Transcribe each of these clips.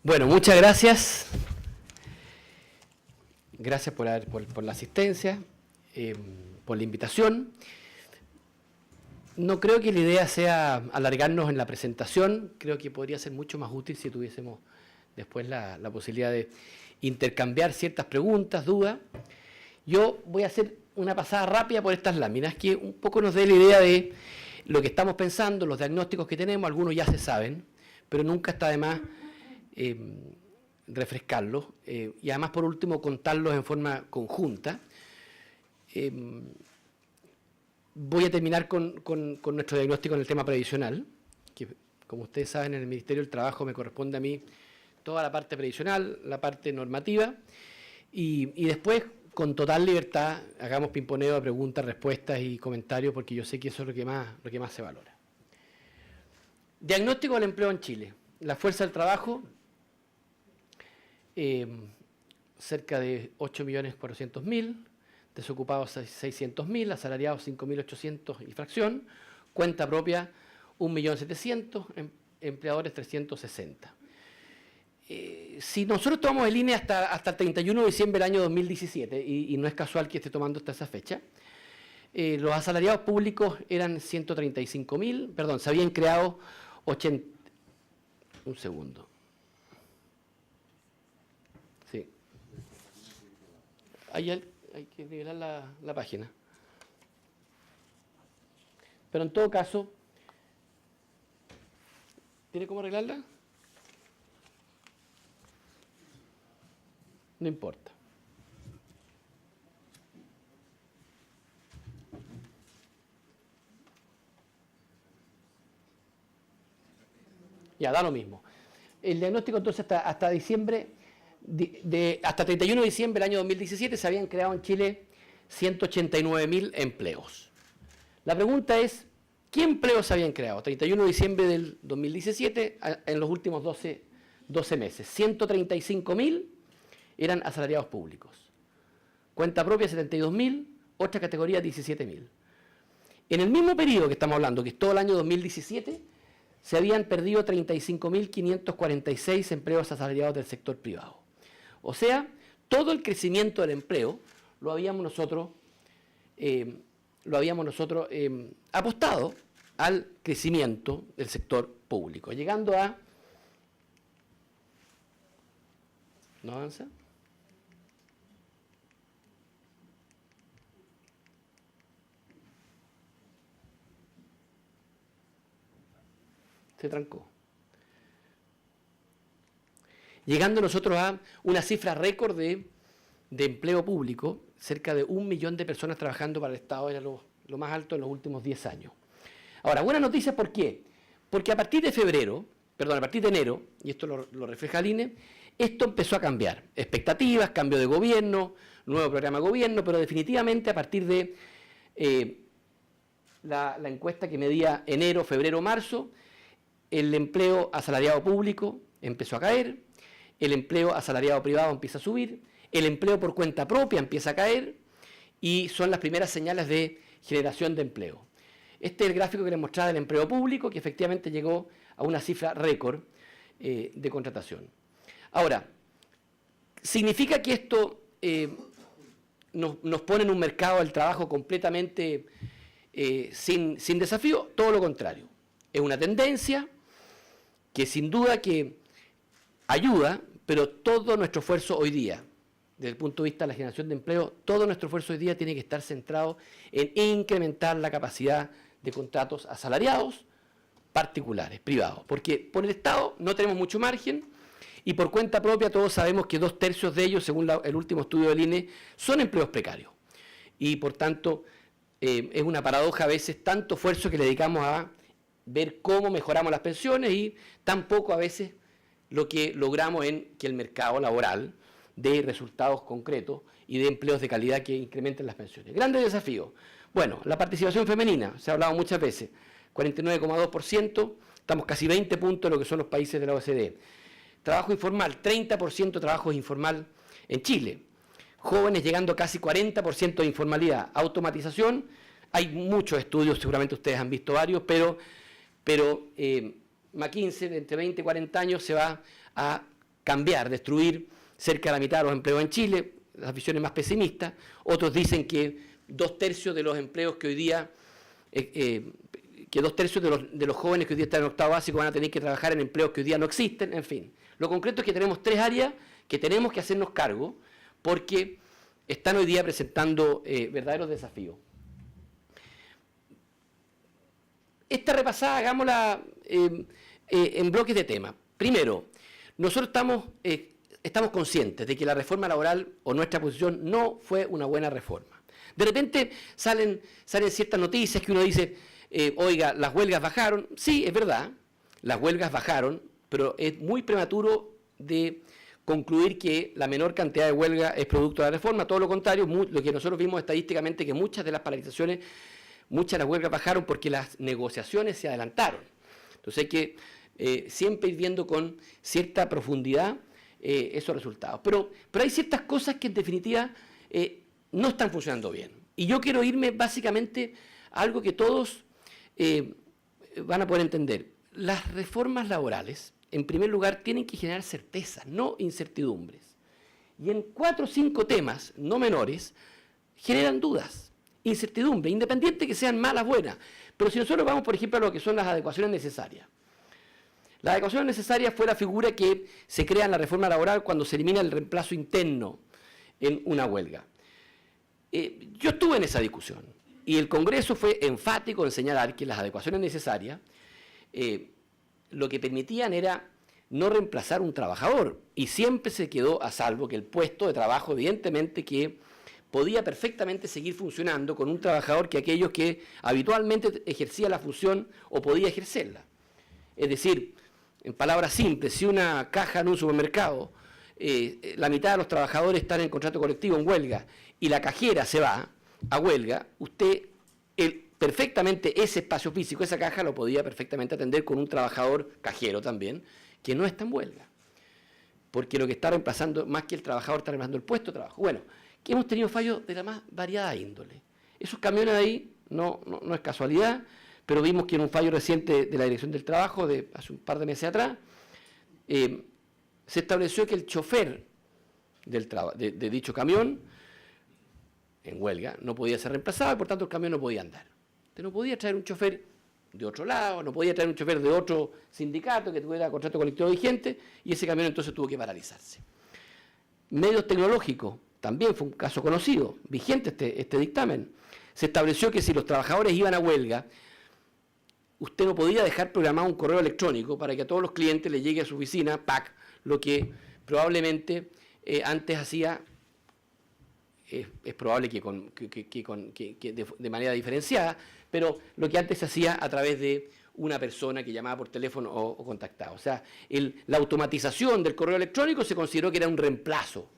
Bueno, muchas gracias. Gracias por la asistencia, por la invitación. No creo que la idea sea alargarnos en la presentación. Creo que podría ser mucho más útil si tuviésemos después la posibilidad de intercambiar ciertas preguntas, dudas. Yo voy a hacer una pasada rápida por estas láminas que un poco nos dé la idea de lo que estamos pensando, los diagnósticos que tenemos. Algunos ya se saben, pero nunca está de más refrescarlos y además, por último, contarlos en forma conjunta. Voy a terminar con nuestro diagnóstico en el tema previsional, que, como ustedes saben, en el Ministerio del Trabajo me corresponde a mí toda la parte previsional, la parte normativa, y después, con total libertad, hagamos pimponeo de preguntas, respuestas y comentarios, porque yo sé que eso es lo que más se valora. Diagnóstico del empleo en Chile. La fuerza del trabajo, cerca de 8.400.000, desocupados 600.000, asalariados 5.800 y fracción, cuenta propia 1.700.000, empleadores 360. Si nosotros tomamos en línea hasta el 31 de diciembre del año 2017, y no es casual que esté tomando hasta esa fecha, los asalariados públicos eran 135.000, perdón, se habían creado 80... Un segundo. Sí. Hay que nivelar la página. Pero en todo caso, ¿tiene cómo arreglarla? No importa. Ya, da lo mismo. El diagnóstico entonces hasta diciembre, hasta 31 de diciembre del año 2017 se habían creado en Chile 189.000 empleos. La pregunta es, ¿qué empleos se habían creado? 31 de diciembre del 2017, en los últimos 12 meses. 135.000 eran asalariados públicos. Cuenta propia 72.000, otra categoría 17.000. En el mismo periodo que estamos hablando, que es todo el año 2017, se habían perdido 35.546 empleos asalariados del sector privado. O sea, todo el crecimiento del empleo lo habíamos nosotros apostado al crecimiento del sector público, llegando a... ¿No avanza? Se trancó. Llegando nosotros a una cifra récord de empleo público, cerca de 1 millón de personas trabajando para el Estado, era lo más alto en los últimos 10 años. Ahora, buena noticia, ¿por qué? Porque a partir de enero, y esto lo refleja el INE, esto empezó a cambiar. Expectativas, cambio de gobierno, nuevo programa de gobierno, pero definitivamente a partir de la encuesta que medía enero, febrero, marzo, el empleo asalariado público empezó a caer, el empleo asalariado privado empieza a subir, el empleo por cuenta propia empieza a caer y son las primeras señales de generación de empleo. Este es el gráfico que les mostraba del empleo público, que efectivamente llegó a una cifra récord de contratación. Ahora, ¿significa que esto nos pone en un mercado del trabajo completamente sin desafío? Todo lo contrario. Es una tendencia que sin duda que ayuda, pero todo nuestro esfuerzo hoy día, desde el punto de vista de la generación de empleo, todo nuestro esfuerzo hoy día tiene que estar centrado en incrementar la capacidad de contratos asalariados particulares, privados, porque por el Estado no tenemos mucho margen y por cuenta propia todos sabemos que 2/3 de ellos, según el último estudio del INE, son empleos precarios. Y por tanto, es una paradoja a veces tanto esfuerzo que le dedicamos a ver cómo mejoramos las pensiones y tampoco a veces lo que logramos en que el mercado laboral dé resultados concretos y de empleos de calidad que incrementen las pensiones. Grandes desafíos. Bueno, la participación femenina, se ha hablado muchas veces, 49,2%, estamos casi 20 puntos de lo que son los países de la OCDE. Trabajo informal, 30% de trabajo informal en Chile. Jóvenes llegando a casi 40% de informalidad. Automatización, hay muchos estudios, seguramente ustedes han visto varios, pero McKinsey, de entre 20 y 40 años, se va a cambiar, destruir cerca de la mitad de los empleos en Chile, las visiones más pesimistas. Otros dicen que 2/3 de los empleos que hoy día, que 2/3 de los jóvenes que hoy día están en octavo básico van a tener que trabajar en empleos que hoy día no existen, en fin. Lo concreto es que tenemos 3 áreas que tenemos que hacernos cargo porque están hoy día presentando verdaderos desafíos. Esta repasada, hagámosla en bloques de temas. Primero, nosotros estamos conscientes de que la reforma laboral o nuestra posición no fue una buena reforma. De repente salen ciertas noticias que uno dice, oiga, las huelgas bajaron. Sí, es verdad, las huelgas bajaron, pero es muy prematuro de concluir que la menor cantidad de huelga es producto de la reforma. Todo lo contrario, lo que nosotros vimos estadísticamente, que muchas de las paralizaciones, muchas de las huelgas bajaron porque las negociaciones se adelantaron. Entonces hay que siempre ir viendo con cierta profundidad esos resultados. Pero hay ciertas cosas que en definitiva no están funcionando bien. Y yo quiero irme básicamente a algo que todos van a poder entender. Las reformas laborales, en primer lugar, tienen que generar certezas, no incertidumbres. Y en 4 o 5 temas, no menores, generan dudas, incertidumbre, independiente que sean malas o buenas. Pero si nosotros vamos, por ejemplo, a lo que son las adecuaciones necesarias. La adecuación necesaria fue la figura que se crea en la reforma laboral cuando se elimina el reemplazo interno en una huelga. Yo estuve en esa discusión y el Congreso fue enfático en señalar que las adecuaciones necesarias lo que permitían era no reemplazar un trabajador y siempre se quedó a salvo que el puesto de trabajo, evidentemente, que podía perfectamente seguir funcionando con un trabajador que aquellos que habitualmente ejercían la función o podía ejercerla. Es decir, en palabras simples, si una caja en un supermercado, la mitad de los trabajadores están en contrato colectivo en huelga y la cajera se va a huelga, usted perfectamente ese espacio físico, esa caja, lo podía perfectamente atender con un trabajador cajero también, que no está en huelga. Porque lo que está reemplazando, más que el trabajador, está reemplazando el puesto de trabajo. Bueno, que hemos tenido fallos de la más variada índole. Esos camiones de ahí no es casualidad, pero vimos que en un fallo reciente de la Dirección del Trabajo, de hace un par de meses atrás, se estableció que el chofer de dicho camión, en huelga, no podía ser reemplazado y por tanto el camión no podía andar. Usted no podía traer un chofer de otro lado, no podía traer un chofer de otro sindicato que tuviera contrato colectivo vigente y ese camión entonces tuvo que paralizarse. Medios tecnológicos, también fue un caso conocido, vigente este dictamen. Se estableció que si los trabajadores iban a huelga, usted no podía dejar programado un correo electrónico para que a todos los clientes les llegue a su oficina, ¡pac!, lo que probablemente antes hacía, es probable que de manera diferenciada, pero lo que antes se hacía a través de una persona que llamaba por teléfono o contactaba. O sea, la automatización del correo electrónico se consideró que era un reemplazo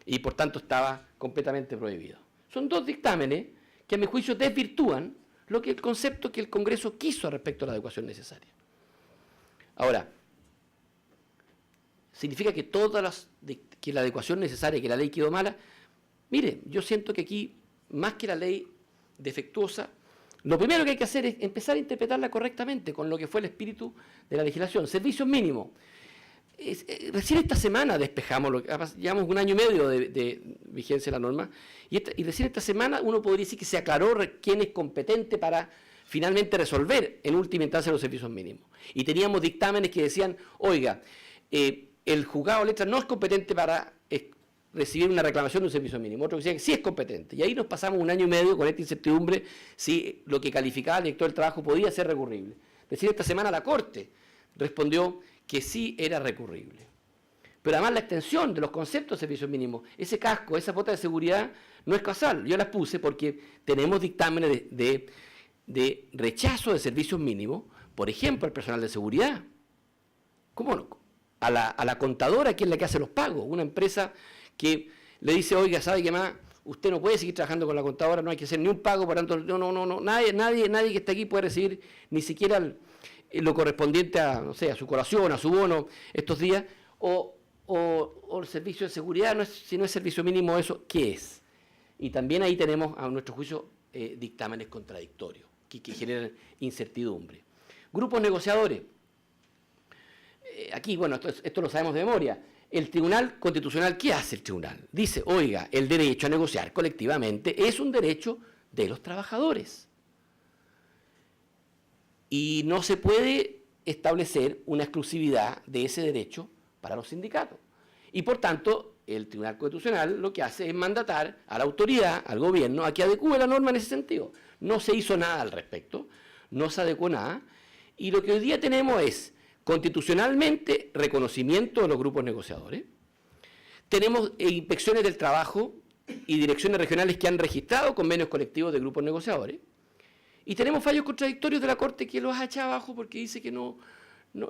y por tanto estaba completamente prohibido. Son 2 dictámenes que a mi juicio desvirtúan el concepto que el Congreso quiso respecto a la adecuación necesaria. Ahora, ¿significa que que la adecuación necesaria, que la ley quedó mala? Mire, yo siento que aquí, más que la ley defectuosa, lo primero que hay que hacer es empezar a interpretarla correctamente con lo que fue el espíritu de la legislación. Servicios mínimos. Recién esta semana despejamos, llevamos 1 año y medio de vigencia de la norma, y recién esta semana uno podría decir que se aclaró quién es competente para finalmente resolver en última instancia los servicios mínimos. Y teníamos dictámenes que decían, oiga, el juzgado de letras no es competente para recibir una reclamación de un servicio mínimo. Otro que decía que sí es competente. Y ahí nos pasamos 1 año y medio con esta incertidumbre si lo que calificaba el director del trabajo podía ser recurrible. Recién esta semana la Corte respondió que sí era recurrible. Pero además la extensión de los conceptos de servicios mínimos, ese casco, esa bota de seguridad, no es casual. Yo las puse porque tenemos dictámenes de rechazo de servicios mínimos, por ejemplo, al personal de seguridad. ¿Cómo no? A la contadora, que es la que hace los pagos. Una empresa que le dice, oiga, ¿sabe qué más? Usted no puede seguir trabajando con la contadora, no hay que hacer ni un pago, por tanto, no, nadie que está aquí puede recibir ni siquiera lo correspondiente a, no sé, a su colación, a su bono estos días, o el servicio de seguridad, si no es servicio mínimo eso, ¿qué es? Y también ahí tenemos, a nuestro juicio, dictámenes contradictorios, que generan incertidumbre. Grupos negociadores. Aquí, bueno, esto lo sabemos de memoria. El Tribunal Constitucional, ¿qué hace el tribunal? Dice, oiga, el derecho a negociar colectivamente es un derecho de los trabajadores. Y no se puede establecer una exclusividad de ese derecho para los sindicatos. Y por tanto, el Tribunal Constitucional lo que hace es mandatar a la autoridad, al gobierno, a que adecúe la norma en ese sentido. No se hizo nada al respecto, no se adecuó nada, y lo que hoy día tenemos es, constitucionalmente, reconocimiento de los grupos negociadores. Tenemos inspecciones del trabajo y direcciones regionales que han registrado convenios colectivos de grupos negociadores. Y tenemos fallos contradictorios de la Corte que los ha echado abajo porque dice que,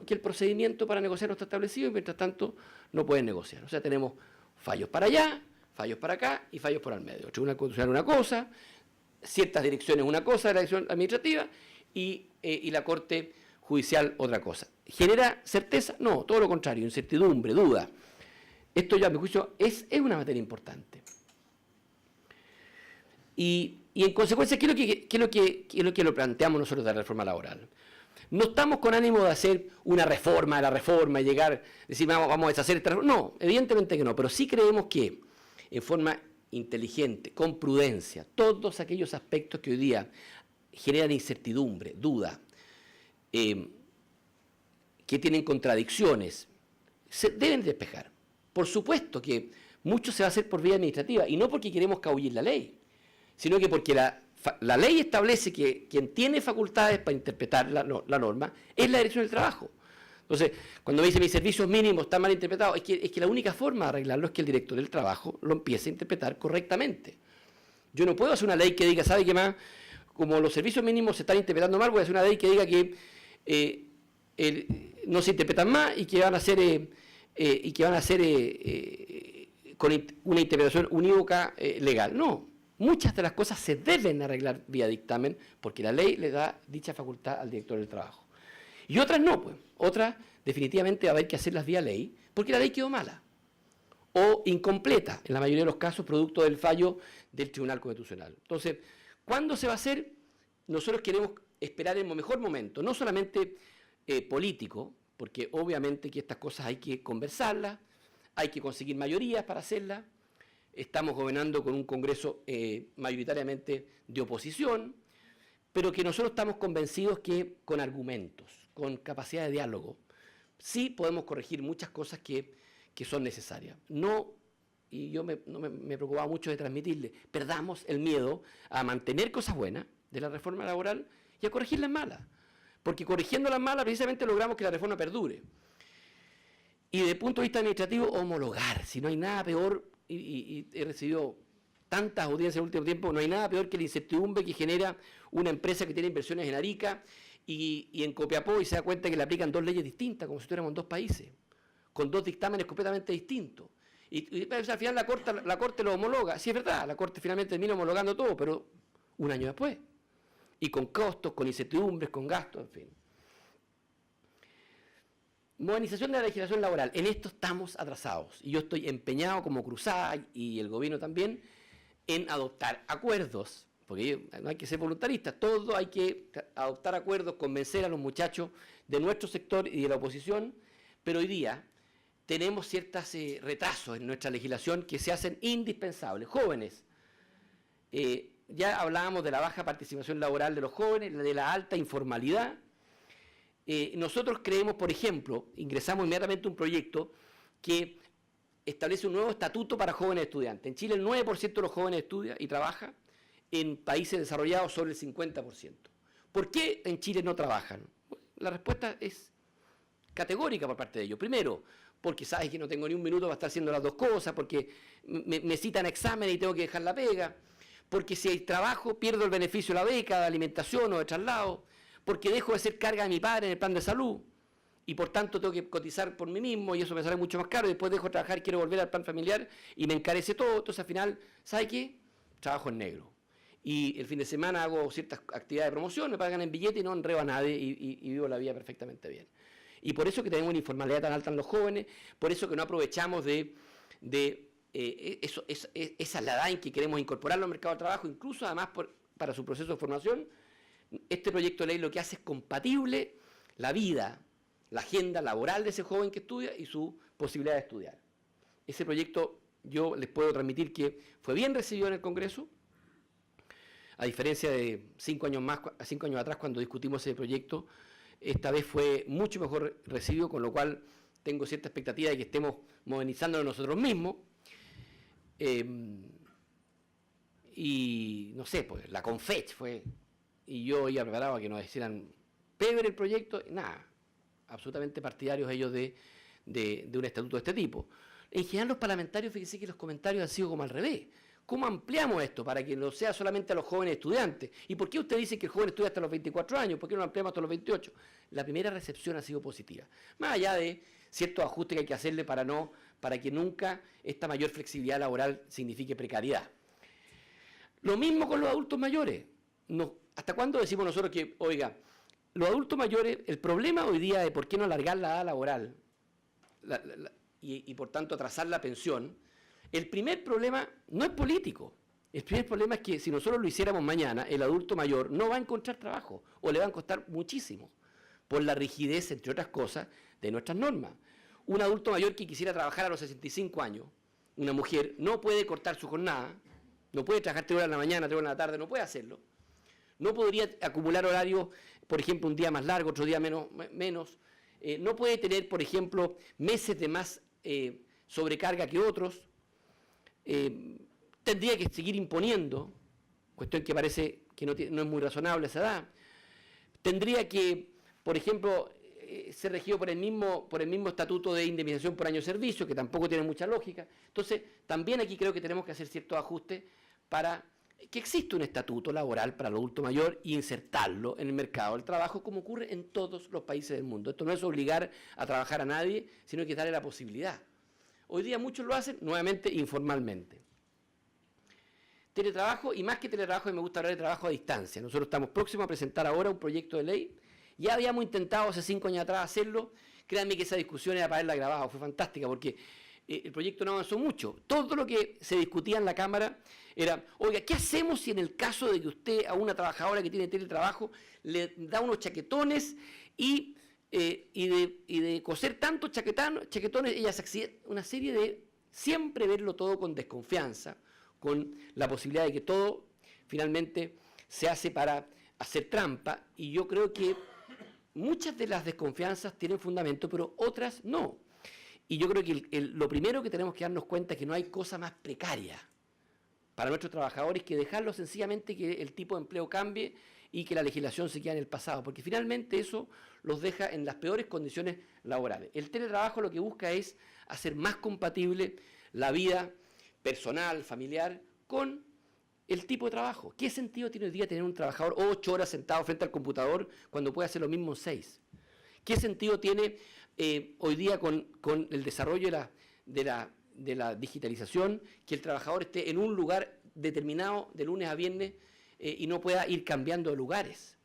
que el procedimiento para negociar no está establecido y mientras tanto no pueden negociar. O sea, tenemos fallos para allá, fallos para acá y fallos por al medio. El Tribunal Constitucional una cosa, ciertas direcciones una cosa de la dirección administrativa y la Corte Judicial otra cosa. ¿Genera certeza? No, todo lo contrario, incertidumbre, duda. Esto ya, a mi juicio, es una materia importante. Y en consecuencia, ¿qué es lo que lo planteamos nosotros de la reforma laboral? No estamos con ánimo de hacer una reforma de la reforma y llegar, decir, vamos a deshacer esta reforma. No, evidentemente que no, pero sí creemos que en forma inteligente, con prudencia, todos aquellos aspectos que hoy día generan incertidumbre, duda, que tienen contradicciones, se deben despejar. Por supuesto que mucho se va a hacer por vía administrativa, y no porque queremos cabullir la ley, sino que porque la ley establece que quien tiene facultades para interpretar la norma es la Dirección del Trabajo. Entonces, cuando me dice mis servicios mínimos están mal interpretados, es que la única forma de arreglarlo es que el director del trabajo lo empiece a interpretar correctamente. Yo no puedo hacer una ley que diga, ¿sabe qué más? Como los servicios mínimos se están interpretando mal, voy a hacer una ley que diga que no se interpretan más y que van a ser, con una interpretación unívoca legal. No, muchas de las cosas se deben arreglar vía dictamen porque la ley le da dicha facultad al director del trabajo. Y otras no, pues. Otras definitivamente va a haber que hacerlas vía ley porque la ley quedó mala o incompleta, en la mayoría de los casos, producto del fallo del Tribunal Constitucional. Entonces, ¿cuándo se va a hacer? Nosotros queremos esperar el mejor momento, no solamente político, porque obviamente que estas cosas hay que conversarlas, hay que conseguir mayorías para hacerlas. Estamos gobernando con un Congreso mayoritariamente de oposición, pero que nosotros estamos convencidos que con argumentos, con capacidad de diálogo, sí podemos corregir muchas cosas que son necesarias. No, y yo me preocupaba mucho de transmitirle, perdamos el miedo a mantener cosas buenas de la reforma laboral y a corregir las malas, porque corrigiendo las malas precisamente logramos que la reforma perdure. Y desde el punto de vista administrativo, homologar, si no hay nada peor, y he recibido tantas audiencias en el último tiempo, no hay nada peor que la incertidumbre que genera una empresa que tiene inversiones en Arica y en Copiapó y se da cuenta que le aplican dos leyes distintas, como si estuviéramos en dos países, con dos dictámenes completamente distintos. Y al final la Corte lo homologa. Sí, es verdad, la Corte finalmente termina homologando todo, pero un año después. Y con costos, con incertidumbres, con gastos, en fin. Modernización de la legislación laboral. En esto estamos atrasados. Y yo estoy empeñado como cruzada, y el gobierno también, en adoptar acuerdos. Porque no hay que ser voluntaristas, todo hay que adoptar acuerdos, convencer a los muchachos de nuestro sector y de la oposición, pero hoy día tenemos ciertos retrasos en nuestra legislación que se hacen indispensables. Jóvenes, ya hablábamos de la baja participación laboral de los jóvenes, de la alta informalidad. Nosotros creemos, por ejemplo, ingresamos inmediatamente un proyecto que establece un nuevo estatuto para jóvenes estudiantes. En Chile el 9% de los jóvenes estudia y trabaja, en países desarrollados sobre el 50%. ¿Por qué en Chile no trabajan? La respuesta es categórica por parte de ellos. Primero, porque sabes que no tengo ni un minuto para estar haciendo las dos cosas, porque me citan exámenes y tengo que dejar la pega, porque si hay trabajo pierdo el beneficio de la beca, de alimentación o de traslado, porque dejo de ser carga de mi padre en el plan de salud y por tanto tengo que cotizar por mí mismo y eso me sale mucho más caro y después dejo de trabajar y quiero volver al plan familiar y me encarece todo. Entonces al final, ¿sabe qué? Trabajo en negro. Y el fin de semana hago ciertas actividades de promoción, me pagan en billete y no enredo a nadie y vivo la vida perfectamente bien. Y por eso que tenemos una informalidad tan alta en los jóvenes, por eso que no aprovechamos esa la edad en que queremos incorporarlo al mercado de trabajo, incluso además para su proceso de formación. Este proyecto de ley lo que hace es compatible la vida, la agenda laboral de ese joven que estudia y su posibilidad de estudiar. Ese proyecto yo les puedo transmitir que fue bien recibido en el Congreso, a diferencia de 5 años atrás cuando discutimos ese proyecto. Esta vez fue mucho mejor recibido, con lo cual tengo cierta expectativa de que estemos modernizándonos nosotros mismos. Y no sé, pues la Confech fue, y yo iba preparado a que nos hicieran peor el proyecto, nada, absolutamente partidarios ellos de un estatuto de este tipo. En general los parlamentarios, fíjense que los comentarios han sido como al revés. ¿Cómo ampliamos esto para que no sea solamente a los jóvenes estudiantes? ¿Y por qué usted dice que el joven estudia hasta los 24 años? ¿Por qué no lo ampliamos hasta los 28? La primera recepción ha sido positiva. Más allá de ciertos ajustes que hay que hacerle para que nunca esta mayor flexibilidad laboral signifique precariedad. Lo mismo con los adultos mayores. ¿Hasta cuándo decimos nosotros que, oiga, los adultos mayores, el problema hoy día de por qué no alargar la edad laboral y por tanto atrasar la pensión, el primer problema no es político. El primer problema es que si nosotros lo hiciéramos mañana, el adulto mayor no va a encontrar trabajo o le va a costar muchísimo por la rigidez, entre otras cosas, de nuestras normas. Un adulto mayor que quisiera trabajar a los 65 años, una mujer, no puede cortar su jornada, no puede trabajar 3 horas en la mañana, 3 horas en la tarde, no puede hacerlo. No podría acumular horarios, por ejemplo, un día más largo, otro día menos. No puede tener, por ejemplo, meses de más sobrecarga que otros. Tendría que seguir imponiendo, cuestión que parece que no es muy razonable esa edad. Tendría que, por ejemplo, ser regido por el mismo estatuto de indemnización por año de servicio, que tampoco tiene mucha lógica. Entonces, también aquí creo que tenemos que hacer ciertos ajustes para que exista un estatuto laboral para el adulto mayor y insertarlo en el mercado del trabajo, como ocurre en todos los países del mundo. Esto no es obligar a trabajar a nadie, sino que darle la posibilidad. Hoy día muchos lo hacen, nuevamente, informalmente. Teletrabajo, y más que teletrabajo, me gusta hablar de trabajo a distancia. Nosotros estamos próximos a presentar ahora un proyecto de ley. Ya habíamos intentado hace 5 años atrás hacerlo. Créanme que esa discusión era para haberla grabado, fue fantástica, porque el proyecto no avanzó mucho. Todo lo que se discutía en la Cámara era, oiga, ¿qué hacemos si en el caso de que usted a una trabajadora que tiene teletrabajo le da unos chaquetones y de coser tantos chaquetones, ella se accidenta? Una serie de siempre verlo todo con desconfianza, con la posibilidad de que todo finalmente se hace para hacer trampa, y yo creo que muchas de las desconfianzas tienen fundamento, pero otras no. Y yo creo que lo primero que tenemos que darnos cuenta es que no hay cosa más precaria para nuestros trabajadores que dejarlo sencillamente que el tipo de empleo cambie y que la legislación se quede en el pasado, porque finalmente eso los deja en las peores condiciones laborales. El teletrabajo lo que busca es hacer más compatible la vida personal, familiar, con el tipo de trabajo. ¿Qué sentido tiene hoy día tener un trabajador 8 horas sentado frente al computador cuando puede hacer lo mismo en 6? ¿Qué sentido tiene hoy día con el desarrollo de la digitalización que el trabajador esté en un lugar determinado de lunes a viernes y no pueda ir cambiando de lugares?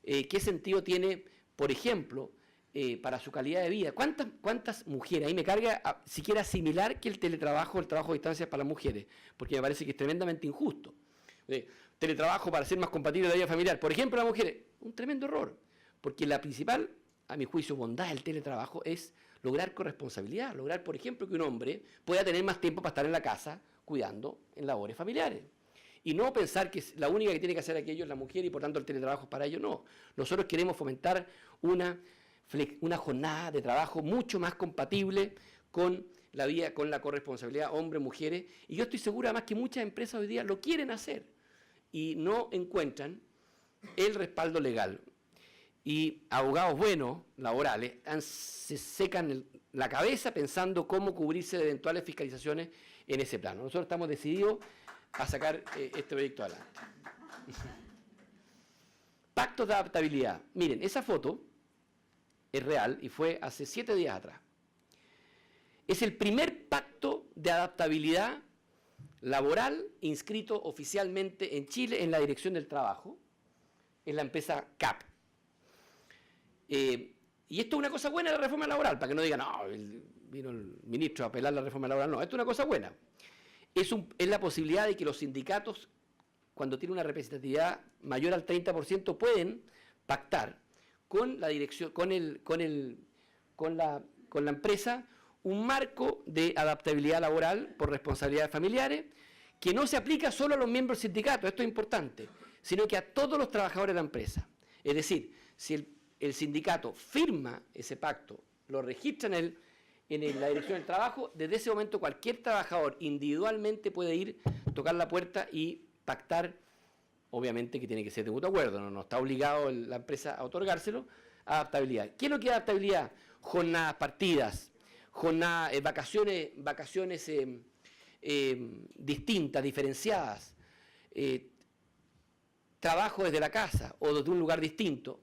¿Qué sentido tiene, por ejemplo, para su calidad de vida? ¿Cuántas mujeres? Ahí me carga siquiera asimilar que el trabajo a distancia es para las mujeres, porque me parece que es tremendamente injusto. Teletrabajo para ser más compatible la vida familiar. Por ejemplo, las mujeres, un tremendo error, porque la principal, a mi juicio, bondad del teletrabajo es lograr corresponsabilidad, lograr, por ejemplo, que un hombre pueda tener más tiempo para estar en la casa cuidando en labores familiares. Y no pensar que la única que tiene que hacer aquello es la mujer y por tanto el teletrabajo es para ello. No. Nosotros queremos fomentar una jornada de trabajo mucho más compatible con la vida, con la corresponsabilidad hombres-mujeres. Y yo estoy seguro además que muchas empresas hoy día lo quieren hacer y no encuentran el respaldo legal. Y abogados buenos, laborales, se secan la cabeza pensando cómo cubrirse de eventuales fiscalizaciones en ese plano. Nosotros estamos decididos a sacar este proyecto adelante. Pactos de adaptabilidad. Miren, esa foto es real y fue hace 7 días atrás. Es el primer pacto de adaptabilidad laboral inscrito oficialmente en Chile en la Dirección del Trabajo, en la empresa CAP. Y esto es una cosa buena de la reforma laboral, para que no digan, no, vino el ministro a apelar la reforma laboral. No, esto es una cosa buena. Es la posibilidad de que los sindicatos, cuando tienen una representatividad mayor al 30%, pueden pactar con la dirección, con la empresa, un marco de adaptabilidad laboral por responsabilidades familiares que no se aplica solo a los miembros del sindicato, esto es importante, sino que a todos los trabajadores de la empresa. Es decir, si el sindicato firma ese pacto, lo registra en la Dirección del Trabajo, desde ese momento cualquier trabajador individualmente puede ir, tocar la puerta y pactar, obviamente que tiene que ser de mutuo acuerdo, no está obligado la empresa a otorgárselo, adaptabilidad. ¿Qué es lo que es adaptabilidad? Jornadas partidas, jornadas, vacaciones distintas, diferenciadas, trabajo desde la casa o desde un lugar distinto.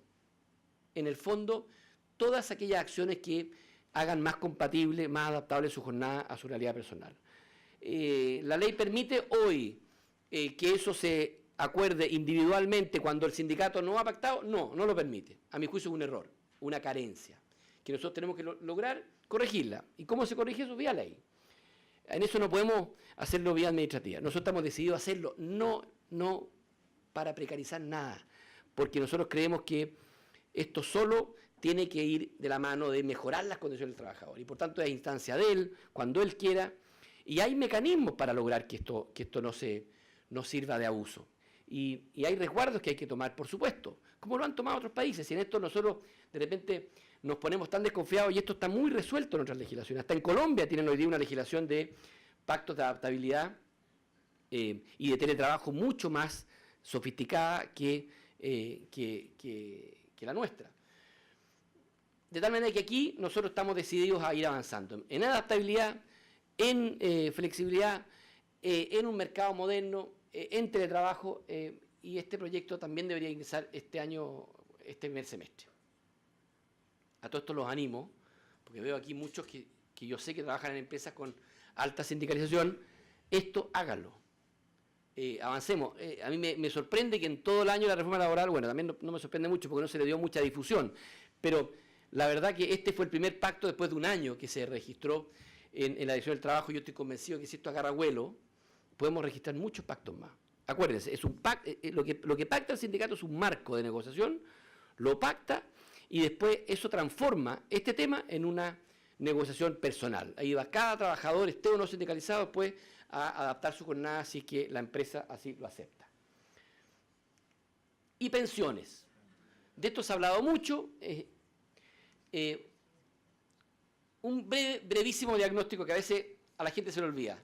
En el fondo, todas aquellas acciones que hagan más compatible, más adaptable su jornada a su realidad personal. La ley permite hoy que eso se acuerde individualmente cuando el sindicato no ha pactado. No lo permite. A mi juicio es un error, una carencia, que nosotros tenemos que lograr corregirla. ¿Y cómo se corrige eso? Vía ley. En eso no podemos hacerlo vía administrativa. Nosotros estamos decididos a hacerlo, no para precarizar nada, porque nosotros creemos que esto solo tiene que ir de la mano de mejorar las condiciones del trabajador, y por tanto es instancia de él, cuando él quiera, y hay mecanismos para lograr que esto no sirva de abuso. Y hay resguardos que hay que tomar, por supuesto, como lo han tomado otros países, y en esto nosotros de repente nos ponemos tan desconfiados, y esto está muy resuelto en otras legislaciones. Hasta en Colombia tienen hoy día una legislación de pactos de adaptabilidad y de teletrabajo mucho más sofisticada que la nuestra. De tal manera que aquí nosotros estamos decididos a ir avanzando en adaptabilidad, en flexibilidad, en un mercado moderno, en teletrabajo, y este proyecto también debería ingresar este año, este primer semestre. A todos estos los animo, porque veo aquí muchos que yo sé que trabajan en empresas con alta sindicalización. Esto háganlo. Avancemos. A mí me sorprende que en todo el año la reforma laboral, bueno, también no me sorprende mucho porque no se le dio mucha difusión, pero la verdad que este fue el primer pacto después de un año que se registró en la Dirección del Trabajo. Yo estoy convencido que si esto agarra vuelo, podemos registrar muchos pactos más. Acuérdense, es un pacto, lo que pacta el sindicato es un marco de negociación, lo pacta y después eso transforma este tema en una negociación personal. Ahí va cada trabajador, esté o no sindicalizado, después a adaptar su jornada si es que la empresa así lo acepta. Y pensiones. De esto se ha hablado mucho. Un brevísimo diagnóstico que a veces a la gente se le olvida.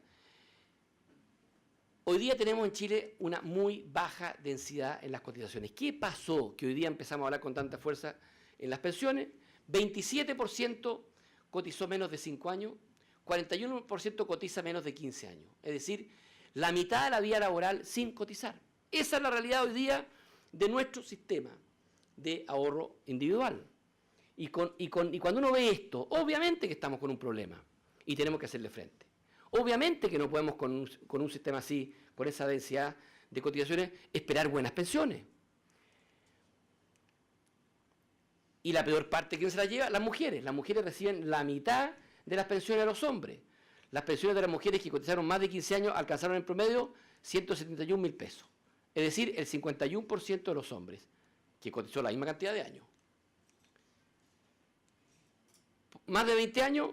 Hoy día tenemos en Chile una muy baja densidad en las cotizaciones. ¿Qué pasó que hoy día empezamos a hablar con tanta fuerza en las pensiones? 27% cotizó menos de 5 años, 41% cotiza menos de 15 años. Es decir, la mitad de la vida laboral sin cotizar. Esa es la realidad hoy día de nuestro sistema de ahorro individual. Y cuando uno ve esto, obviamente que estamos con un problema y tenemos que hacerle frente. Obviamente que no podemos con un sistema así, con esa densidad de cotizaciones, esperar buenas pensiones. Y la peor parte, ¿quién se la lleva? Las mujeres. Las mujeres reciben la mitad de las pensiones de los hombres. Las pensiones de las mujeres que cotizaron más de 15 años alcanzaron en promedio 171.000 pesos. Es decir, el 51% de los hombres, que cotizó la misma cantidad de años. Más de 20 años,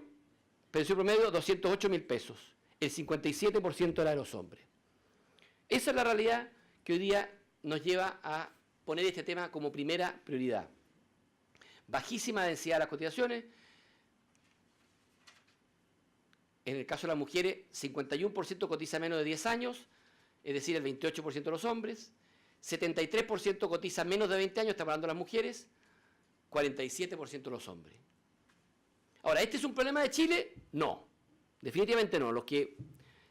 pensión promedio 208.000 pesos. El 57% era de los hombres. Esa es la realidad que hoy día nos lleva a poner este tema como primera prioridad. Bajísima densidad de las cotizaciones. En el caso de las mujeres, 51% cotiza menos de 10 años, es decir, el 28% de los hombres. 73% cotiza menos de 20 años, estamos hablando de las mujeres. 47% de los hombres. Ahora, ¿este es un problema de Chile? No, definitivamente no. Los que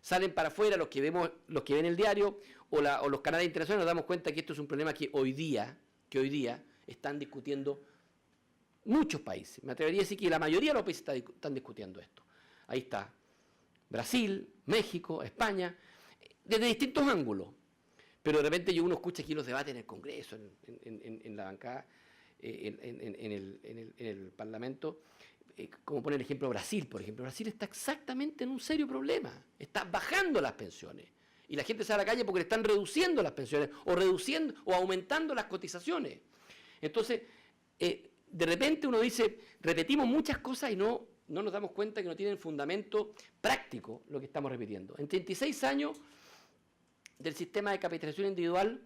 salen para afuera, los que ven el diario o los canales internacionales, nos damos cuenta que esto es un problema que hoy día están discutiendo muchos países. Me atrevería a decir que la mayoría de los países están discutiendo esto. Ahí está Brasil, México, España, desde distintos ángulos. Pero de repente uno escucha aquí los debates en el Congreso, en la bancada, en el Parlamento, como pone el ejemplo Brasil, por ejemplo. Brasil está exactamente en un serio problema. Está bajando las pensiones. Y la gente sale a la calle porque le están reduciendo las pensiones o aumentando las cotizaciones. Entonces, de repente uno dice, repetimos muchas cosas y no no nos damos cuenta que no tienen fundamento práctico lo que estamos repitiendo. En 36 años del sistema de capitalización individual,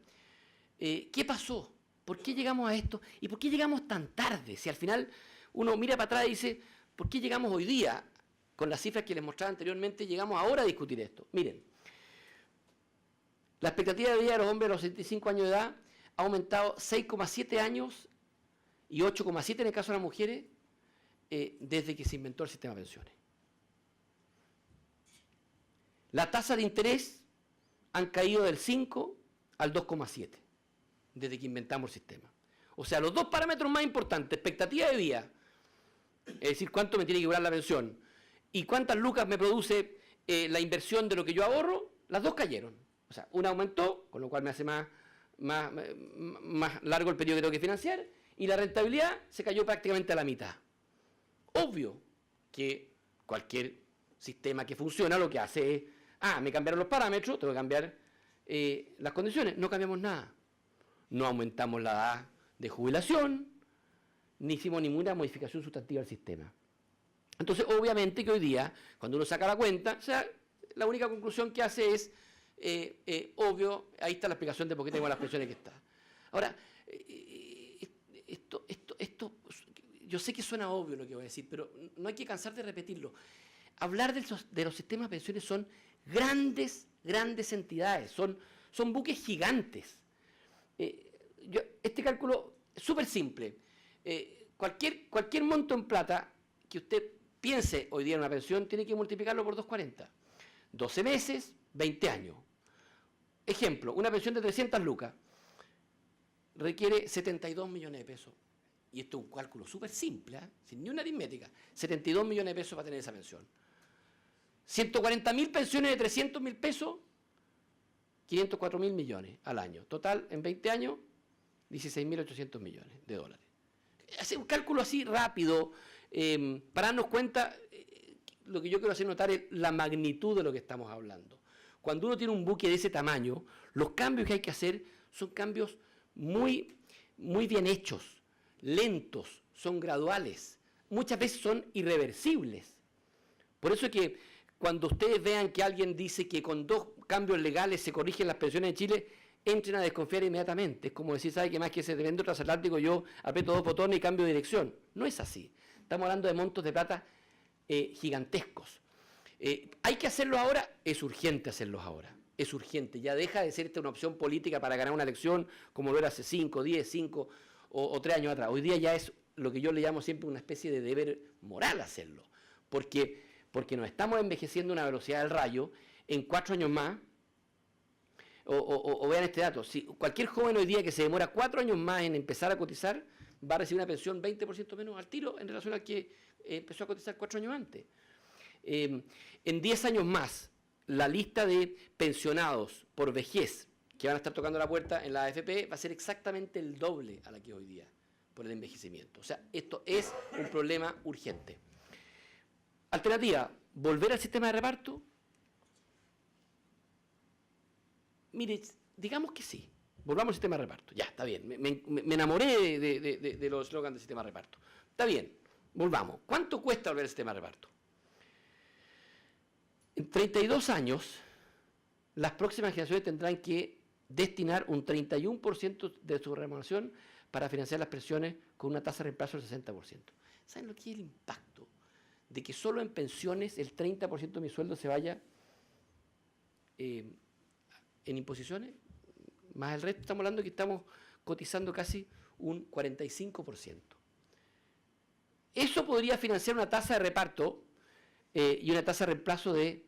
¿qué pasó? ¿Por qué llegamos a esto? ¿Y por qué llegamos tan tarde? Si al final uno mira para atrás y dice, ¿por qué llegamos hoy día? Con las cifras que les mostraba anteriormente, llegamos ahora a discutir esto. Miren, la expectativa de vida de los hombres a los 65 años de edad ha aumentado 6,7 años y 8,7 en el caso de las mujeres desde que se inventó el sistema de pensiones. La tasa de interés han caído del 5 al 2,7 desde que inventamos el sistema. O sea, los dos parámetros más importantes, expectativa de vida, es decir, cuánto me tiene que durar la pensión, y cuántas lucas me produce la inversión de lo que yo ahorro, las dos cayeron. O sea, una aumentó, con lo cual me hace más largo el periodo que tengo que financiar, y la rentabilidad se cayó prácticamente a la mitad. Obvio que cualquier sistema que funciona lo que hace es, me cambiaron los parámetros, tengo que cambiar las condiciones. No cambiamos nada. No aumentamos la edad de jubilación, ni hicimos ninguna modificación sustantiva al sistema. Entonces, obviamente que hoy día, cuando uno saca la cuenta, o sea, la única conclusión que hace es, obvio, ahí está la explicación de por qué tengo las pensiones que está. Ahora, esto, yo sé que suena obvio lo que voy a decir, pero no hay que cansar de repetirlo. Hablar de los sistemas de pensiones son grandes entidades, son buques gigantes. Este cálculo es súper simple. Cualquier monto en plata que usted piense hoy día en una pensión, tiene que multiplicarlo por 240. 12 meses, 20 años. Ejemplo, una pensión de 300 lucas requiere 72 millones de pesos. Y esto es un cálculo súper simple, sin ni una aritmética. 72 millones de pesos para tener esa pensión. 140.000 pensiones de 300.000 pesos, 504.000 millones al año. Total, en 20 años, 16.800 millones de dólares. Hacer un cálculo así rápido, para darnos cuenta, lo que yo quiero hacer notar es la magnitud de lo que estamos hablando. Cuando uno tiene un buque de ese tamaño, los cambios que hay que hacer son cambios muy bien hechos, lentos, son graduales, muchas veces son irreversibles. Por eso es que cuando ustedes vean que alguien dice que con 2 cambios legales se corrigen las pensiones de Chile, entren a desconfiar inmediatamente. Es como decir, ¿sabe qué más que se vende transatlántico? Yo aprieto 2 botones y cambio de dirección. No es así. Estamos hablando de montos de plata gigantescos. ¿Hay que hacerlo ahora? Es urgente hacerlos ahora. Es urgente. Ya deja de ser esta una opción política para ganar una elección como lo era hace 5, 10, 5 o 3 años atrás. Hoy día ya es lo que yo le llamo siempre una especie de deber moral hacerlo. Porque nos estamos envejeciendo a una velocidad del rayo. En 4 años más, o vean este dato, si cualquier joven hoy día que se demora 4 años más en empezar a cotizar, va a recibir una pensión 20% menos al tiro en relación al que empezó a cotizar 4 años antes. En 10 años más, la lista de pensionados por vejez que van a estar tocando la puerta en la AFP va a ser exactamente el doble a la que hoy día, por el envejecimiento. O sea, esto es un problema urgente. Alternativa, volver al sistema de reparto. Mire, digamos que sí, volvamos al sistema de reparto. Ya, está bien, me enamoré de los eslogans del sistema de reparto. Está bien, volvamos. ¿Cuánto cuesta volver al sistema de reparto? En 32 años, las próximas generaciones tendrán que destinar un 31% de su remuneración para financiar las pensiones con una tasa de reemplazo del 60%. ¿Saben lo que es el impacto de que solo en pensiones el 30% de mi sueldo se vaya en imposiciones? Más el resto, estamos hablando de que estamos cotizando casi un 45%. Eso podría financiar una tasa de reparto y una tasa de reemplazo de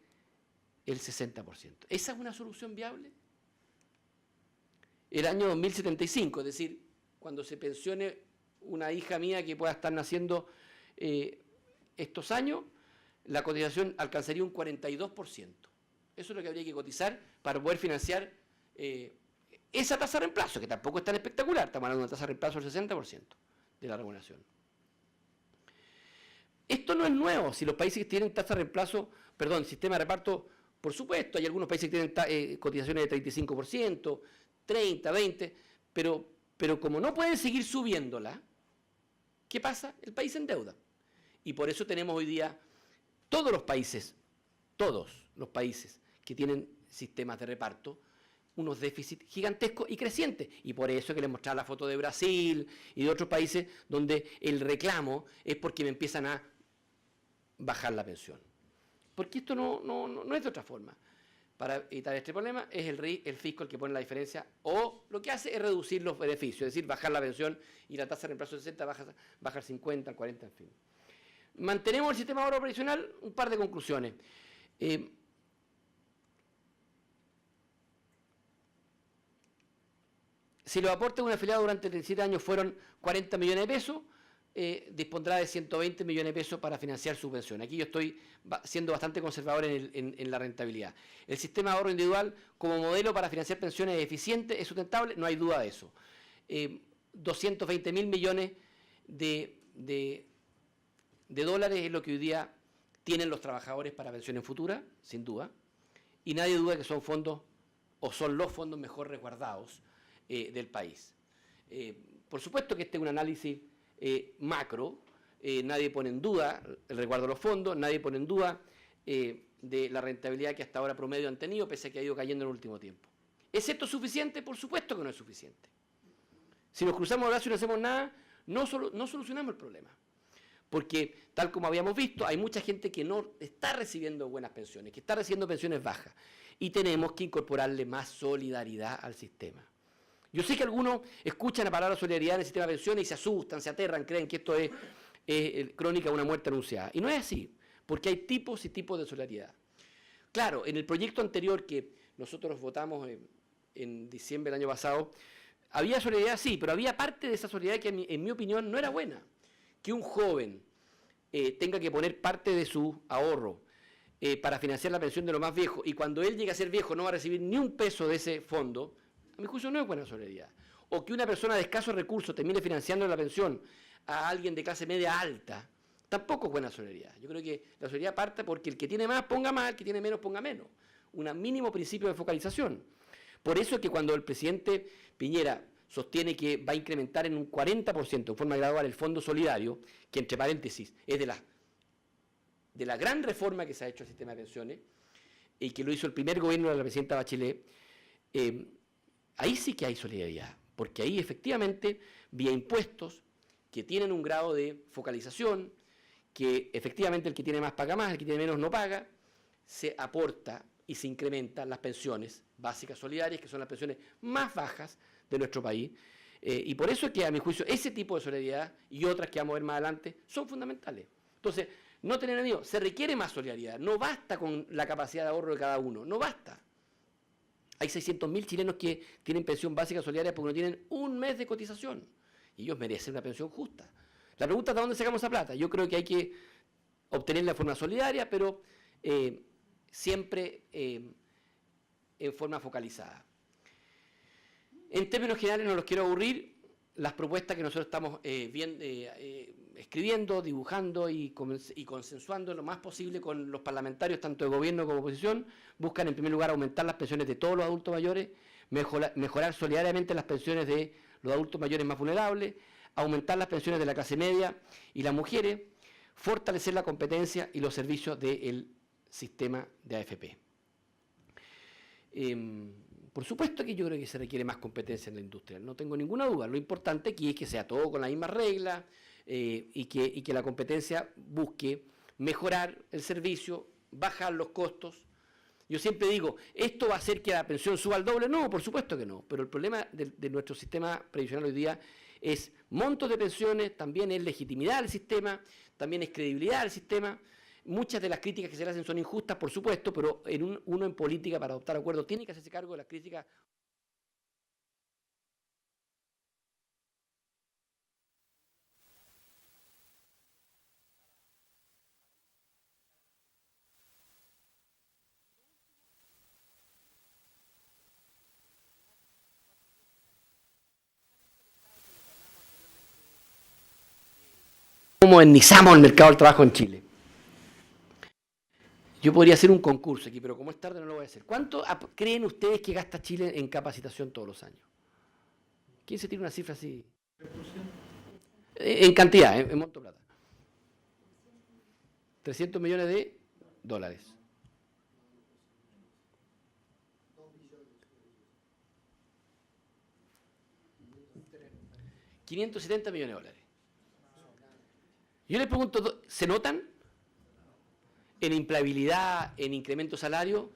el 60%. ¿Esa es una solución viable? El año 2075, es decir, cuando se pensione una hija mía que pueda estar naciendo estos años, la cotización alcanzaría un 42%. Eso es lo que habría que cotizar para poder financiar esa tasa de reemplazo, que tampoco es tan espectacular. Estamos hablando de una tasa de reemplazo del 60% de la remuneración. Esto no es nuevo. Si los países que tienen tasa de reemplazo, perdón, sistema de reparto, por supuesto, hay algunos países que tienen cotizaciones de 35%, 30, 20, pero como no pueden seguir subiéndola, ¿qué pasa? El país se endeuda. Y por eso tenemos hoy día todos los países que tienen sistemas de reparto, unos déficits gigantescos y crecientes. Y por eso es que les mostraba la foto de Brasil y de otros países donde el reclamo es porque me empiezan a bajar la pensión. Porque esto no es de otra forma. Para evitar este problema es el fisco el que pone la diferencia, o lo que hace es reducir los beneficios, es decir, bajar la pensión y la tasa de reemplazo de 60 baja al 50, al 40, en fin. Mantenemos el sistema de ahorro previsional, un par de conclusiones. Si los aportes de un afiliado durante 37 años fueron 40 millones de pesos, dispondrá de 120 millones de pesos para financiar su pensión. Aquí yo estoy siendo bastante conservador en la rentabilidad. El sistema de ahorro individual como modelo para financiar pensiones es eficiente, es sustentable, no hay duda de eso. 220.000 millones de dólares es lo que hoy día tienen los trabajadores para pensiones futuras, sin duda, y nadie duda que son fondos, o son los fondos mejor resguardados del país. Por supuesto que este es un análisis macro, nadie pone en duda el resguardo de los fondos, nadie pone en duda de la rentabilidad que hasta ahora promedio han tenido, pese a que ha ido cayendo en el último tiempo. ¿Es esto suficiente? Por supuesto que no es suficiente. Si nos cruzamos los brazos y no hacemos nada, no solucionamos el problema. Porque, tal como habíamos visto, hay mucha gente que no está recibiendo buenas pensiones, que está recibiendo pensiones bajas, y tenemos que incorporarle más solidaridad al sistema. Yo sé que algunos escuchan la palabra solidaridad en el sistema de pensiones y se asustan, se aterran, creen que esto es crónica de una muerte anunciada. Y no es así, porque hay tipos y tipos de solidaridad. Claro, en el proyecto anterior que nosotros votamos en diciembre del año pasado, había solidaridad, sí, pero había parte de esa solidaridad que en mi opinión no era buena. Que un joven tenga que poner parte de su ahorro para financiar la pensión de los más viejos, y cuando él llegue a ser viejo no va a recibir ni un peso de ese fondo, a mi juicio no es buena solidaridad. O que una persona de escasos recursos termine financiando la pensión a alguien de clase media alta, tampoco es buena solidaridad. Yo creo que la solidaridad parte porque el que tiene más ponga más, el que tiene menos ponga menos. Un mínimo principio de focalización. Por eso es que cuando el presidente Piñera sostiene que va a incrementar en un 40% en forma gradual el fondo solidario, que entre paréntesis es de la gran reforma que se ha hecho al sistema de pensiones, y que lo hizo el primer gobierno de la presidenta Bachelet, ahí sí que hay solidaridad, porque ahí efectivamente, vía impuestos, que tienen un grado de focalización, que efectivamente el que tiene más paga más, el que tiene menos no paga, se aporta y se incrementan las pensiones básicas solidarias, que son las pensiones más bajas de nuestro país, y por eso es que a mi juicio ese tipo de solidaridad y otras que vamos a ver más adelante son fundamentales. Entonces, no tener miedo, se requiere más solidaridad, no basta con la capacidad de ahorro de cada uno, no basta. Hay 600.000 chilenos que tienen pensión básica solidaria porque no tienen un mes de cotización, y ellos merecen una pensión justa. La pregunta es ¿de dónde sacamos esa plata? Yo creo que hay que obtenerla de forma solidaria, pero siempre en forma focalizada. En términos generales, no los quiero aburrir, las propuestas que nosotros estamos escribiendo, dibujando y consensuando lo más posible con los parlamentarios, tanto de gobierno como de oposición, buscan en primer lugar aumentar las pensiones de todos los adultos mayores, mejorar solidariamente las pensiones de los adultos mayores más vulnerables, aumentar las pensiones de la clase media y las mujeres, fortalecer la competencia y los servicios del sistema de AFP. Por supuesto que yo creo que se requiere más competencia en la industria, no tengo ninguna duda. Lo importante aquí es que sea todo con la misma regla y que la competencia busque mejorar el servicio, bajar los costos. Yo siempre digo, ¿esto va a hacer que la pensión suba al doble? No, por supuesto que no, pero el problema de nuestro sistema previsional hoy día es montos de pensiones, también es legitimidad del sistema, también es credibilidad del sistema. Muchas de las críticas que se le hacen son injustas, por supuesto, pero uno en política para adoptar acuerdos tiene que hacerse cargo de las críticas. ¿Cómo modernizamos el mercado del trabajo en Chile? Yo podría hacer un concurso aquí, pero como es tarde no lo voy a hacer. ¿Cuánto creen ustedes que gasta Chile en capacitación todos los años? ¿Quién se tiene una cifra así? En cantidad, en monto de plata. 300 millones de dólares. 570 millones de dólares. Yo les pregunto, ¿se notan en empleabilidad, en incremento de salario?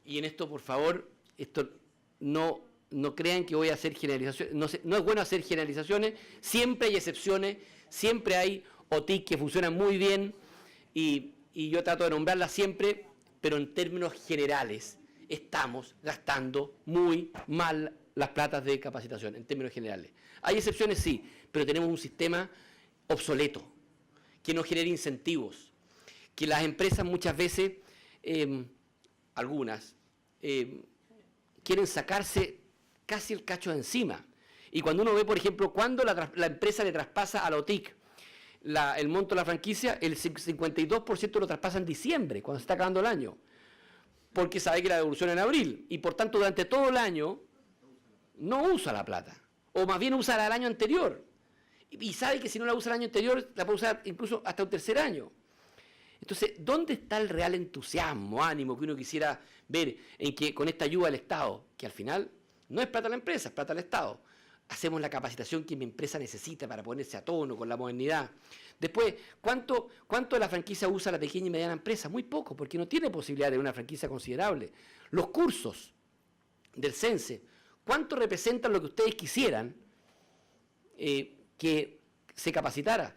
Y en esto, por favor, esto no crean que voy a hacer generalizaciones. No es bueno hacer generalizaciones. Siempre hay excepciones, siempre hay OTIC que funcionan muy bien y yo trato de nombrarlas siempre, pero en términos generales estamos gastando muy mal las platas de capacitación, en términos generales. Hay excepciones, sí, pero tenemos un sistema obsoleto, que no genera incentivos, que las empresas muchas veces, algunas, quieren sacarse casi el cacho de encima. Y cuando uno ve, por ejemplo, cuando la empresa le traspasa a la OTIC el monto de la franquicia, el 52% lo traspasa en diciembre, cuando se está acabando el año, porque sabe que la devolución es en abril, y por tanto durante todo el año no usa la plata, o más bien usa la del año anterior, y sabe que si no la usa el año anterior, la puede usar incluso hasta un tercer año. Entonces, ¿dónde está el real entusiasmo, ánimo que uno quisiera ver en que con esta ayuda del Estado, que al final no es plata de la empresa, es plata del Estado, hacemos la capacitación que mi empresa necesita para ponerse a tono con la modernidad? Después, ¿cuánto de la franquicia usa la pequeña y mediana empresa? Muy poco, porque no tiene posibilidad de una franquicia considerable. Los cursos del CENSE, ¿cuánto representan lo que ustedes quisieran que se capacitara?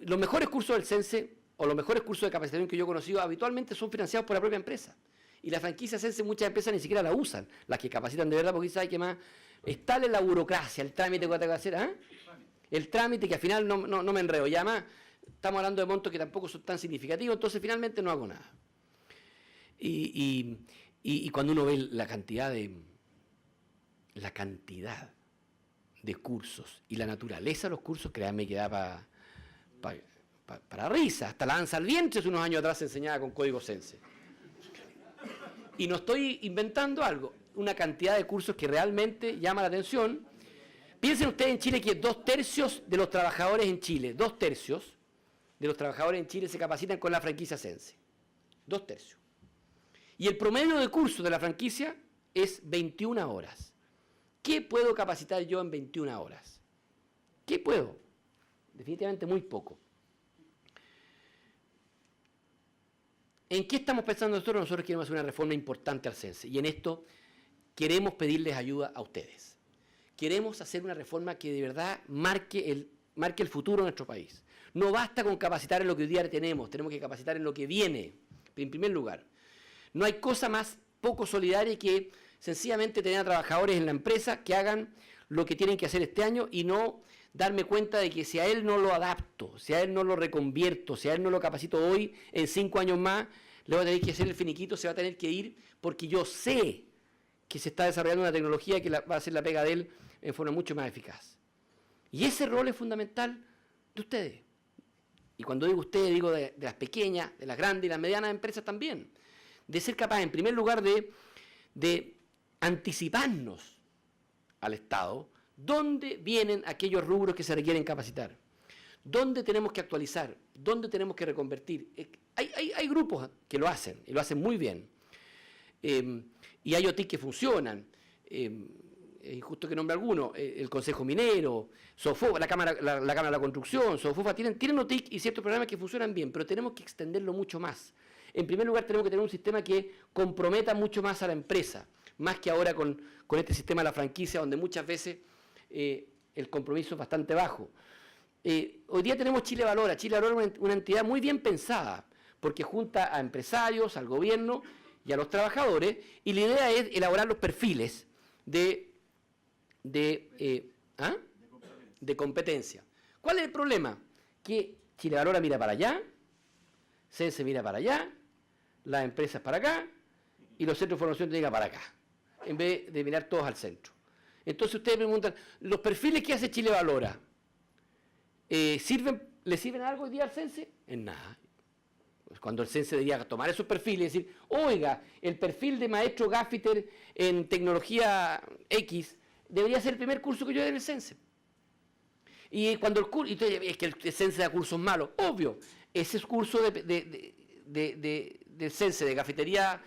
Los mejores cursos del CENSE o los mejores cursos de capacitación que yo he conocido habitualmente son financiados por la propia empresa. Y la franquicia CENSE muchas empresas ni siquiera la usan, las que capacitan de verdad, porque saben que más es tal en la burocracia, el trámite que tengo que hacer, ¿eh? El trámite que al final no me enredo. Y además estamos hablando de montos que tampoco son tan significativos, entonces finalmente no hago nada. Y cuando uno ve la cantidad de cursos y la naturaleza de los cursos, créanme que da para risa. Hasta la danza al vientre hace unos años atrás se enseñaba con código CENSE. Y no estoy inventando algo, una cantidad de cursos que realmente llama la atención. Piensen ustedes en Chile que 2/3 de los trabajadores en Chile, 2/3 de los trabajadores en Chile se capacitan con la franquicia CENSE. 2/3. Y el promedio de curso de la franquicia es 21 horas. ¿Qué puedo capacitar yo en 21 horas? ¿Qué puedo? Definitivamente muy poco. ¿En qué estamos pensando nosotros? Nosotros queremos hacer una reforma importante al CENSE y en esto queremos pedirles ayuda a ustedes. Queremos hacer una reforma que de verdad marque el futuro de nuestro país. No basta con capacitar en lo que hoy día tenemos que capacitar en lo que viene, en primer lugar. No hay cosa más poco solidaria que sencillamente tener a trabajadores en la empresa que hagan lo que tienen que hacer este año y no darme cuenta de que si a él no lo adapto, si a él no lo reconvierto, si a él no lo capacito hoy, en 5 años más, le voy a tener que hacer el finiquito, se va a tener que ir, porque yo sé que se está desarrollando una tecnología que va a hacer la pega de él en forma mucho más eficaz. Y ese rol es fundamental de ustedes. Y cuando digo ustedes, digo de las pequeñas, de las grandes y las medianas empresas también. De ser capaz, en primer lugar, de anticiparnos al Estado, dónde vienen aquellos rubros que se requieren capacitar, dónde tenemos que actualizar, dónde tenemos que reconvertir. Hay grupos que lo hacen, y lo hacen muy bien. Y hay OTIC que funcionan. Justo que nombre alguno, el Consejo Minero, SOFOFA, la Cámara de la Construcción, SOFOFA, tienen OTIC y ciertos programas que funcionan bien, pero tenemos que extenderlo mucho más. En primer lugar, tenemos que tener un sistema que comprometa mucho más a la empresa, más que ahora con este sistema de la franquicia, donde muchas veces el compromiso es bastante bajo. Hoy día tenemos Chile Valora. Chile Valora es una entidad muy bien pensada, porque junta a empresarios, al gobierno y a los trabajadores, y la idea es elaborar los perfiles de competencia. ¿Cuál es el problema? Que Chile Valora mira para allá, CENSE mira para allá, las empresas para acá, y los centros de formación técnica para acá, en vez de mirar todos al centro. Entonces ustedes preguntan, ¿los perfiles que hace Chile Valora le sirven algo hoy día al CENSE? En nada. Pues cuando el CENSE debería tomar esos perfiles y decir, oiga, el perfil de maestro gaffiter en tecnología X debería ser el primer curso que yo dé en el CENSE. Y cuando el curso, es que el CENSE da cursos malos, obvio, ese curso del CENSE de cafetería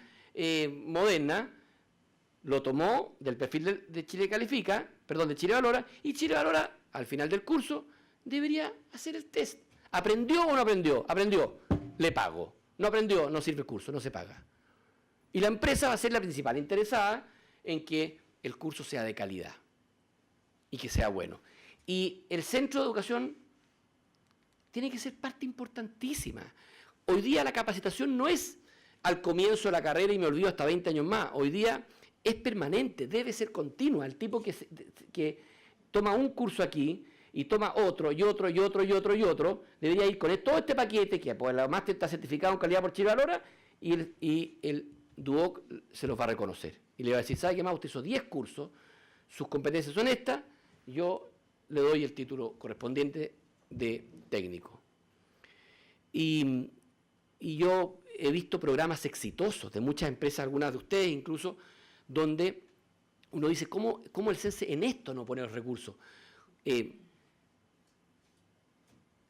moderna lo tomó del perfil de Chile Califica, perdón, de Chile Valora, y Chile Valora, al final del curso, debería hacer el test. ¿Aprendió o no aprendió? Aprendió, le pago. No aprendió, no sirve el curso, no se paga. Y la empresa va a ser la principal interesada en que el curso sea de calidad y que sea bueno. Y el centro de educación tiene que ser parte importantísima. Hoy día la capacitación no es al comienzo de la carrera y me olvido hasta 20 años más. Hoy día es permanente, debe ser continua. El tipo que toma un curso aquí y toma otro, y otro, y otro, y otro, y otro, debería ir con todo este paquete, que pues la máster está certificado en calidad por Chile Valora, y el DUOC se los va a reconocer. Y le va a decir, ¿sabe qué más? Usted hizo 10 cursos, sus competencias son estas, yo le doy el título correspondiente de técnico. Y yo he visto programas exitosos de muchas empresas, algunas de ustedes incluso, donde uno dice, ¿cómo el CENSE en esto no pone los recursos?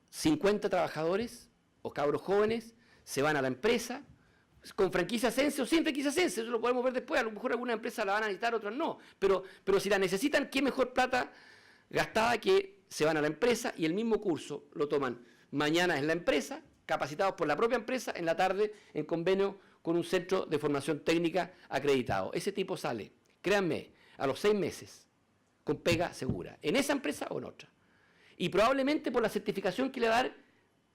50 trabajadores o cabros jóvenes se van a la empresa con franquicia CENSE o sin franquicia CENSE, eso lo podemos ver después, a lo mejor alguna empresa la van a necesitar, otras no, pero si la necesitan, ¿qué mejor plata gastada que se van a la empresa y el mismo curso lo toman mañana en la empresa, capacitados por la propia empresa, en la tarde en convenio con un centro de formación técnica acreditado? Ese tipo sale, créanme, a los 6 meses, con pega segura, en esa empresa o en otra. Y probablemente por la certificación que le va a dar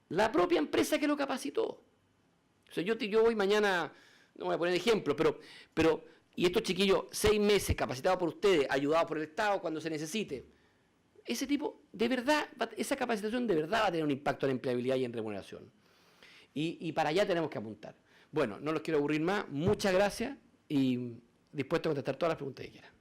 la propia empresa que lo capacitó. O sea, yo voy mañana, no voy a poner ejemplo, pero y estos chiquillos, 6 meses capacitados por ustedes, ayudados por el Estado cuando se necesite, ese tipo, de verdad, esa capacitación de verdad va a tener un impacto en la empleabilidad y en remuneración. Y para allá tenemos que apuntar. Bueno, no los quiero aburrir más, muchas gracias y dispuesto a contestar todas las preguntas que quieran.